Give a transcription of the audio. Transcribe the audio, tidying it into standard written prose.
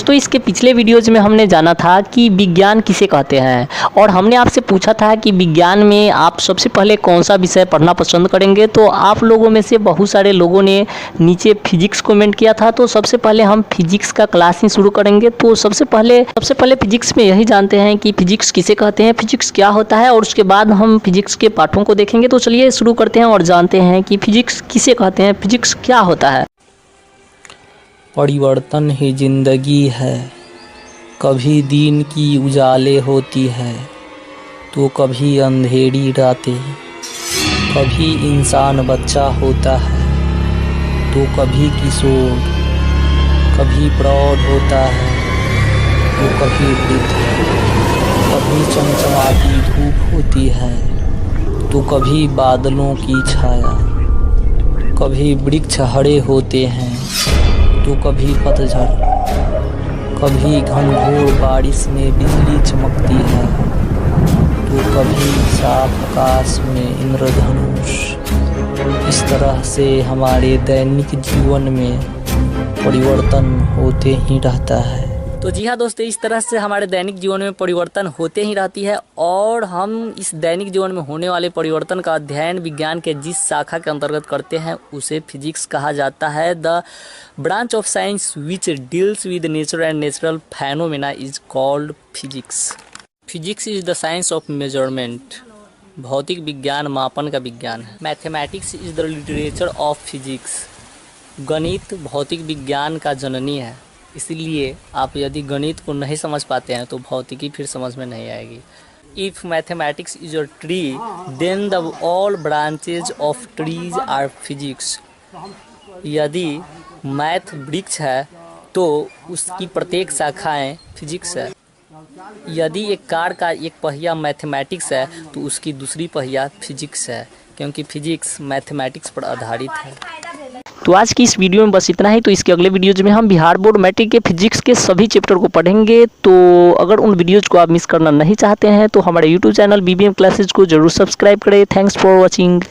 तो इसके पिछले वीडियोज में हमने जाना था कि विज्ञान किसे कहते हैं और हमने आपसे पूछा था कि विज्ञान में आप सबसे पहले कौन सा विषय पढ़ना पसंद करेंगे। तो आप लोगों में से बहुत सारे लोगों ने नीचे फिजिक्स कमेंट किया था। तो सबसे पहले हम फिजिक्स का क्लास ही शुरू करेंगे। तो सबसे पहले फिजिक्स में यही जानते हैं कि फिजिक्स किसे कहते हैं, फिजिक्स क्या होता है, और उसके बाद हम फिजिक्स के पाठों को देखेंगे। तो चलिए शुरू करते हैं और जानते हैं कि फिजिक्स किसे कहते हैं, फिजिक्स क्या होता है। परिवर्तन ही जिंदगी है, कभी दिन की उजाले होती है तो कभी अंधेरी रातें, कभी इंसान बच्चा होता है तो कभी किशोर, कभी प्रौढ़ होता है तो कभी वृद्ध, कभी चमचमाती धूप होती है तो कभी बादलों की छाया, कभी वृक्ष हरे होते हैं तो कभी पतझड़, कभी घनघोर बारिश में बिजली चमकती है तो कभी साफ आकाश में इंद्रधनुष। इस तरह से हमारे दैनिक जीवन में परिवर्तन होते ही रहता है। तो जी हाँ दोस्तों, इस तरह से हमारे दैनिक जीवन में परिवर्तन होते ही रहती है और हम इस दैनिक जीवन में होने वाले परिवर्तन का अध्ययन विज्ञान के जिस शाखा के अंतर्गत करते हैं उसे फिजिक्स कहा जाता है। The branch of science which deals with nature and natural phenomena is called physics. Physics is the science of measurement. भौतिक विज्ञान मापन का विज्ञान है। Mathematics is the literature of physics. गणित भौतिक विज्ञान का जननी है, इसलिए आप यदि गणित को नहीं समझ पाते हैं तो भौतिकी फिर समझ में नहीं आएगी। If mathematics is a tree then the all branches of trees are physics. यदि मैथ वृक्ष है तो उसकी प्रत्येक शाखाएं फिजिक्स है। यदि एक कार का एक पहिया मैथमेटिक्स है तो उसकी दूसरी पहिया फिजिक्स है, क्योंकि फिजिक्स मैथमेटिक्स पर आधारित है। तो आज की इस वीडियो में बस इतना ही। तो इसके अगले वीडियोज में हम बिहार बोर्ड मैट्रिक के फिजिक्स के सभी चैप्टर को पढ़ेंगे। तो अगर उन वीडियोज को आप मिस करना नहीं चाहते हैं तो हमारे यूट्यूब चैनल BBM क्लासेज को जरूर सब्सक्राइब करें। Thanks for watching.